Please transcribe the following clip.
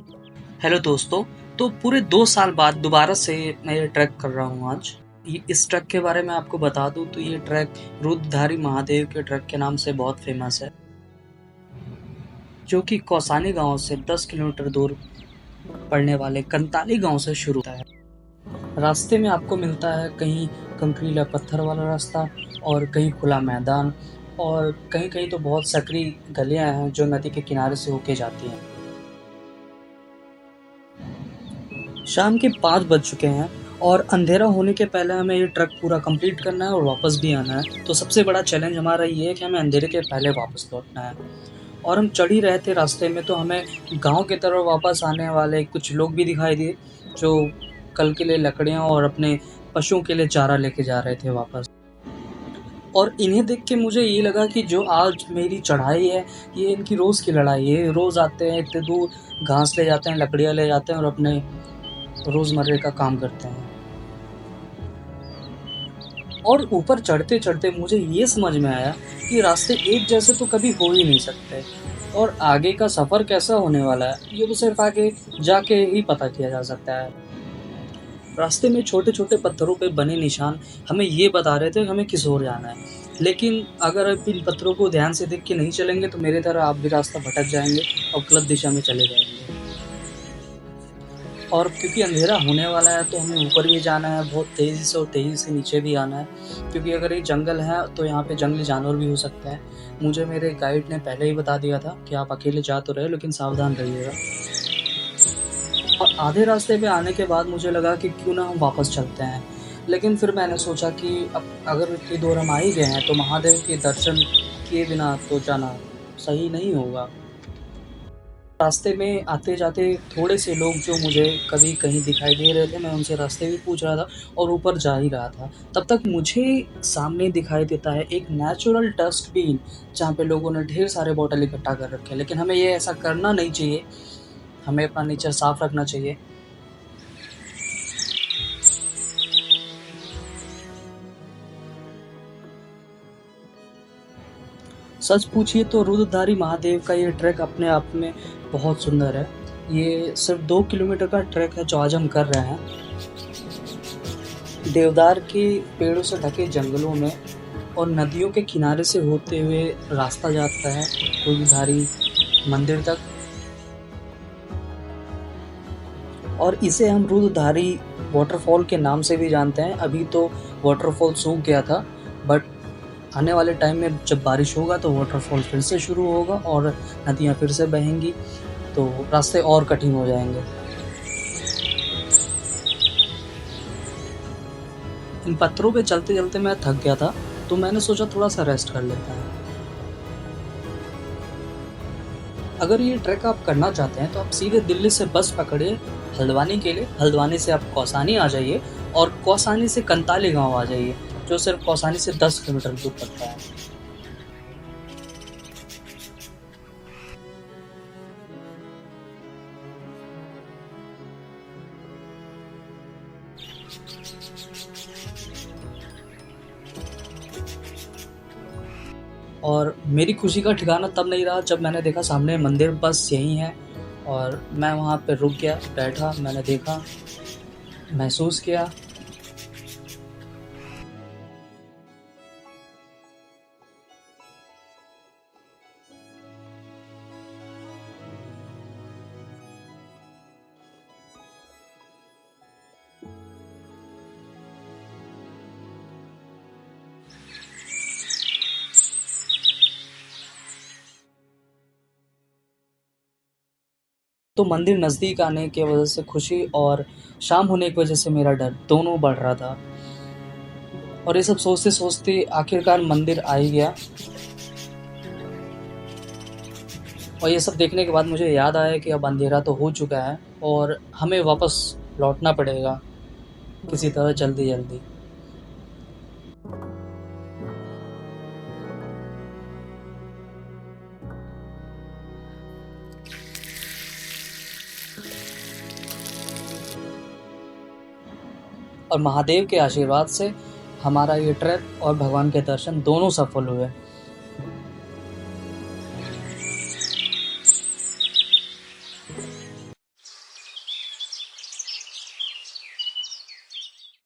Hello दोस्तों। तो पूरे 2 साल बाद दोबारा से मैं ये ट्रैक कर रहा हूँ आज। ये इस ट्रैक के बारे में आपको बता दूँ तो ये ट्रैक रुद्रधारी महादेव के ट्रैक के नाम से बहुत फ़ेमस है, जो कि कौसानी गाँव से 10 किलोमीटर दूर पड़ने वाले कंताली गाँव से शुरू होता है। रास्ते में आपको मिलता है कहीं कंकरीला पत्थर वाला रास्ता और कहीं खुला मैदान और कहीं-कहीं तो बहुत सकरी गलियाँ हैं जो नदी के किनारे से होके जाती हैं। शाम के 5 बज चुके हैं और अंधेरा होने के पहले हमें ये ट्रैक पूरा कंप्लीट करना है और वापस भी आना है। तो सबसे बड़ा चैलेंज हमारा ये है कि हमें अंधेरे के पहले वापस लौटना है। और हम चढ़ ही रहे थे रास्ते में तो हमें गाँव की तरफ वापस आने वाले कुछ लोग भी दिखाई दिए, जो कल के लिए लकड़ियाँ और अपने पशुओं के लिए चारा लेके जा रहे थे वापस। और इन्हें देख के मुझे ये लगा कि जो आज मेरी चढ़ाई है, ये इनकी रोज़ की लड़ाई है। ये रोज़ आते हैं, इतने दूर घास ले जाते हैं, लकड़ियाँ ले जाते हैं और अपने रोज़मर्रे का काम करते हैं। और ऊपर चढ़ते-चढ़ते मुझे ये समझ में आया कि रास्ते एक जैसे तो कभी हो ही नहीं सकते और आगे का सफ़र कैसा होने वाला है, ये तो सिर्फ़ आगे जाके ही पता किया जा सकता है। रास्ते में छोटे-छोटे पत्थरों पे बने निशान हमें ये बता रहे थे कि हमें किस ओर जाना है। लेकिन अगर आप इन पत्थरों को ध्यान से देख के नहीं चलेंगे तो मेरी तरह आप भी रास्ता भटक जाएँगे और गलत दिशा में चले जाएँगे। और क्योंकि अंधेरा होने वाला है तो हमें ऊपर भी जाना है बहुत तेज़ी से और तेज़ी से नीचे भी आना है, क्योंकि अगर ये जंगल है तो यहाँ पे जंगली जानवर भी हो सकते हैं। मुझे मेरे गाइड ने पहले ही बता दिया था कि आप अकेले जा तो रहे हो लेकिन सावधान रहिएगा। और आधे रास्ते पे आने के बाद मुझे लगा कि क्यों ना हम वापस चलते हैं। लेकिन फिर मैंने सोचा कि अब अगर इतनी दूर हम आ ही गए हैं तो महादेव के दर्शन किए बिना तो जाना सही नहीं होगा। रास्ते में आते-जाते थोड़े से लोग जो मुझे कभी कहीं दिखाई दे रहे थे, मैं उनसे रास्ते भी पूछ रहा था और ऊपर जा ही रहा था। तब तक मुझे सामने दिखाई देता है एक नेचुरल डस्टबिन, जहाँ पे लोगों ने ढेर सारे बॉटल इकट्ठा कर रखे हैं। लेकिन हमें ये ऐसा करना नहीं चाहिए, हमें अपना नेचर साफ रखना चाहिए। सच पूछिए तो रुद्रधारी महादेव का ये ट्रैक अपने आप में बहुत सुंदर है। ये सिर्फ़ 2 किलोमीटर का ट्रैक है जो आज हम कर रहे हैं। देवदार के पेड़ों से ढके जंगलों में और नदियों के किनारे से होते हुए रास्ता जाता है रुद्रधारी मंदिर तक। और इसे हम रुद्रधारी वाटरफॉल के नाम से भी जानते हैं। अभी तो वाटरफॉल सूख गया था, बट आने वाले टाइम में जब बारिश होगा तो वाटरफॉल फिर से शुरू होगा और नदियाँ फिर से बहेंगी, तो रास्ते और कठिन हो जाएँगे। इन पत्थरों पे चलते-चलते मैं थक गया था, तो मैंने सोचा थोड़ा-सा रेस्ट कर लेते हैं। अगर ये ट्रैक आप करना चाहते हैं तो आप सीधे दिल्ली से बस पकड़िए हल्द्वानी के लिए। हल्द्वानी से आप कौसानी आ जाइए और कौसानी से कंताली गाँव आ जाइए, जो सिर्फ़ कौसानी से 10 किलोमीटर दूर पड़ता है। और मेरी खुशी का ठिकाना तब नहीं रहा जब मैंने देखा सामने मंदिर बस यहीं है और मैं वहाँ पे रुक गया, बैठा, मैंने देखा, महसूस किया। तो मंदिर नज़दीक आने की वजह से खुशी और शाम होने की वजह से मेरा डर दोनों बढ़ रहा था। और ये सब सोचते-सोचते आखिरकार मंदिर आ ही गया। और ये सब देखने के बाद मुझे याद आया कि अब अंधेरा तो हो चुका है और हमें वापस लौटना पड़ेगा किसी तरह जल्दी-जल्दी। और महादेव के आशीर्वाद से हमारा ये ट्रैक और भगवान के दर्शन दोनों सफल हुए।